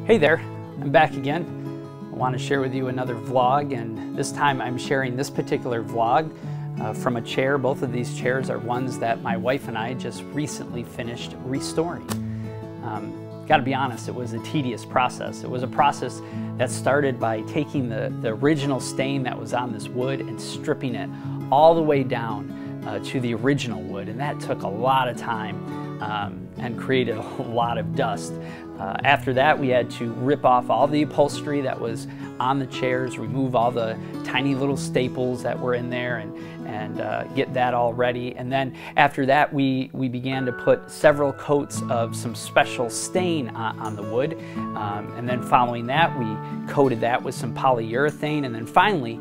Hey there, I'm back again. I want to share with you another vlog, and this time I'm sharing this particular vlog from a chair. Both of these chairs are ones that my wife and I just recently finished restoring. Got to be honest, it was a tedious process. It was a process that started by taking the original stain that was on this wood and stripping it all the way down to the original wood, and that took a lot of time and created a lot of dust. After that, we had to rip off all the upholstery that was on the chairs, remove all the tiny little staples that were in there, and get that all ready. And then after that, we began to put several coats of some special stain on the wood. And then following that, we coated that with some polyurethane. And then finally,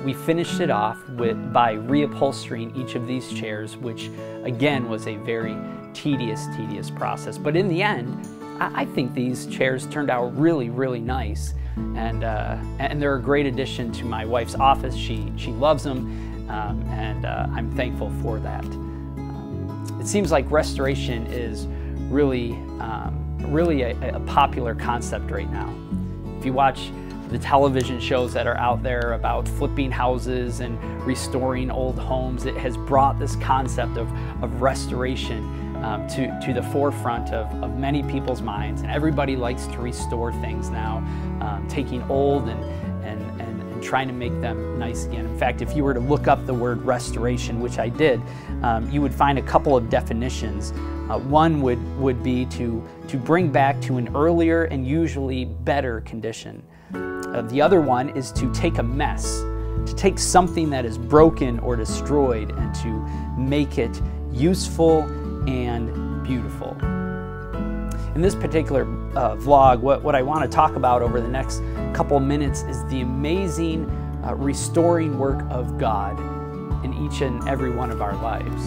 we finished it off by reupholstering each of these chairs, which again was a very tedious process. But in the end, I think these chairs turned out really, really nice, and they're a great addition to my wife's office. She loves them, and I'm thankful for that. It seems like restoration is really a popular concept right now. If you watch the television shows that are out there about flipping houses and restoring old homes, it has brought this concept of restoration to the forefront of many people's minds, and everybody likes to restore things now, taking old and trying to make them nice again. In fact, if you were to look up the word restoration, which I did, you would find a couple of definitions. One would be to bring back to an earlier and usually better condition. The other one is to take a mess, to take something that is broken or destroyed and to make it useful and beautiful. In this particular vlog, what I want to talk about over the next couple minutes is the amazing restoring work of God in each and every one of our lives.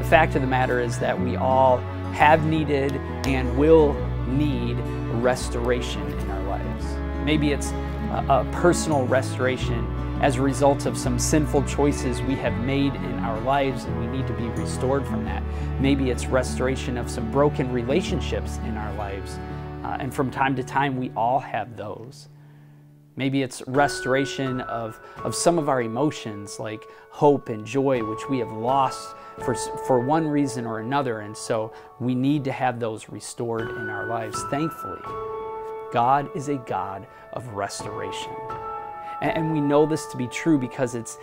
The fact of the matter is that we all have needed and will need restoration in our lives. Maybe it's a personal restoration as a result of some sinful choices we have made in our lives, and we need to be restored from that. Maybe it's restoration of some broken relationships in our lives, and from time to time we all have those. Maybe it's restoration of some of our emotions like hope and joy, which we have lost for one reason or another, and so we need to have those restored in our lives. Thankfully, God is a God of restoration. And we know this to be true because it's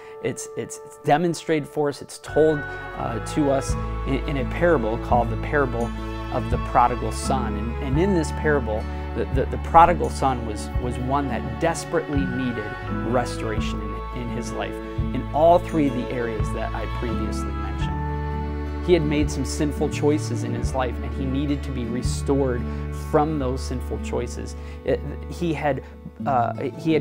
demonstrated for us, it's told to us in a parable called the parable of the prodigal son. And in this parable, the prodigal son was one that desperately needed restoration in his life in all three of the areas that I previously mentioned. He had made some sinful choices in his life, and he needed to be restored from those sinful choices. He had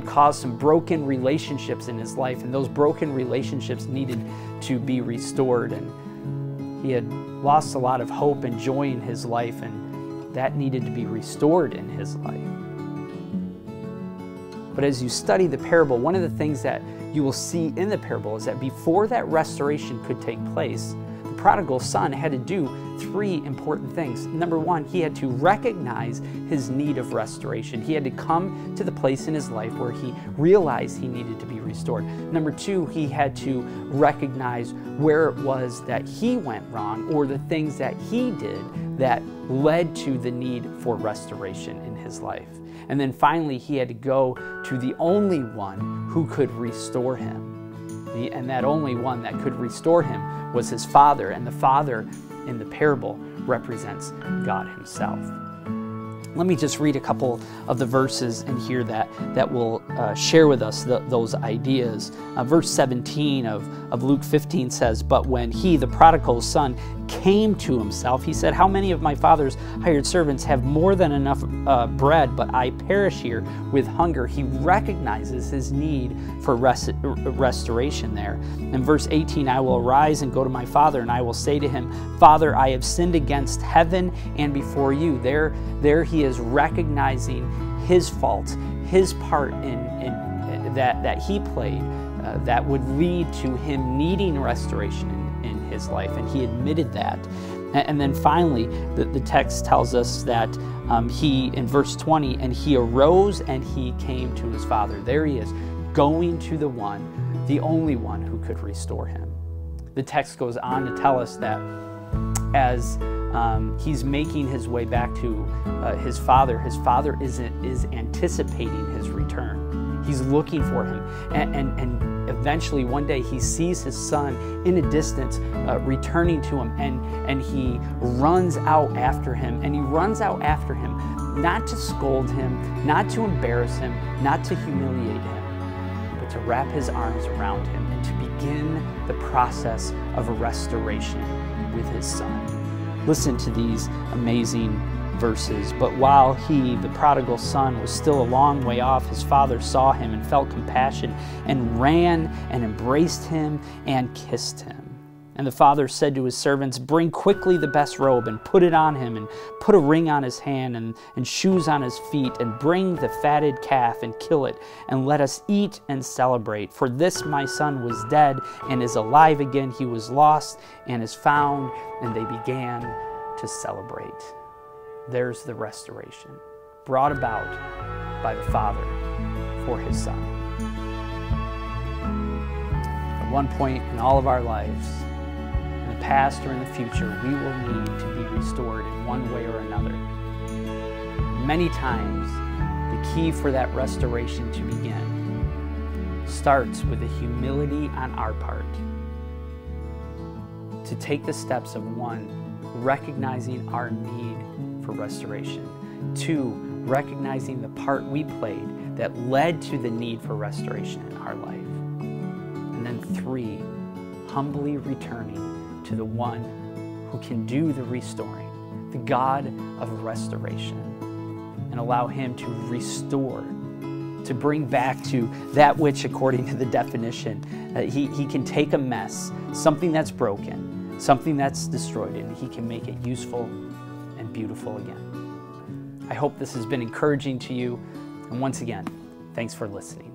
caused some broken relationships in his life, and those broken relationships needed to be restored. And he had lost a lot of hope and joy in his life, and that needed to be restored in his life. But as you study the parable, one of the things that you will see in the parable is that before that restoration could take place, the prodigal son had to do three important things. Number one, he had to recognize his need of restoration. He had to come to the place in his life where he realized he needed to be restored. Number two, he had to recognize where it was that he went wrong, or the things that he did that led to the need for restoration in his life. And then finally, he had to go to the only one who could restore him. And that only one that could restore him was his father, and the father in the parable represents God himself. Let me just read a couple of the verses in here that will share with us those ideas. Verse 17 of Luke 15 says, "But when he, the prodigal son, came to himself, he said, 'How many of my father's hired servants have more than enough bread, but I perish here with hunger?'" He recognizes his need for restoration there. In verse 18, "I will arise and go to my father, and I will say to him, 'Father, I have sinned against heaven and before you.'" There he is recognizing his fault, his part in that he played, that would lead to him needing restoration in his life, and he admitted that. And then finally, the text tells us that he, in verse 20, and he arose and he came to his father. There he is, going to the one, the only one who could restore him. The text goes on to tell us that as he's making his way back to his father is anticipating his return. He's looking for him. And eventually one day he sees his son in a distance returning to him, and he runs out after him. And he runs out after him not to scold him, not to embarrass him, not to humiliate him, but to wrap his arms around him and to begin the process of a restoration with his son. Listen to these amazing verses. But while he, the prodigal son, was still a long way off, his father saw him and felt compassion and ran and embraced him and kissed him. And the father said to his servants, "Bring quickly the best robe and put it on him, and put a ring on his hand and shoes on his feet, and bring the fatted calf and kill it, and let us eat and celebrate. For this my son was dead and is alive again. He was lost and is found." And they began to celebrate. There's the restoration brought about by the Father for his Son. At one point in all of our lives, in the past or in the future, we will need to be restored in one way or another. Many times, the key for that restoration to begin starts with the humility on our part to take the steps of, one, recognizing our need for restoration, two, recognizing the part we played that led to the need for restoration in our life, and then three, humbly returning to the one who can do the restoring, the God of restoration, and allow him to restore, to bring back to that which, according to the definition, he can take a mess, something that's broken, something that's destroyed, and he can make it useful and beautiful again. I hope this has been encouraging to you, and once again, thanks for listening.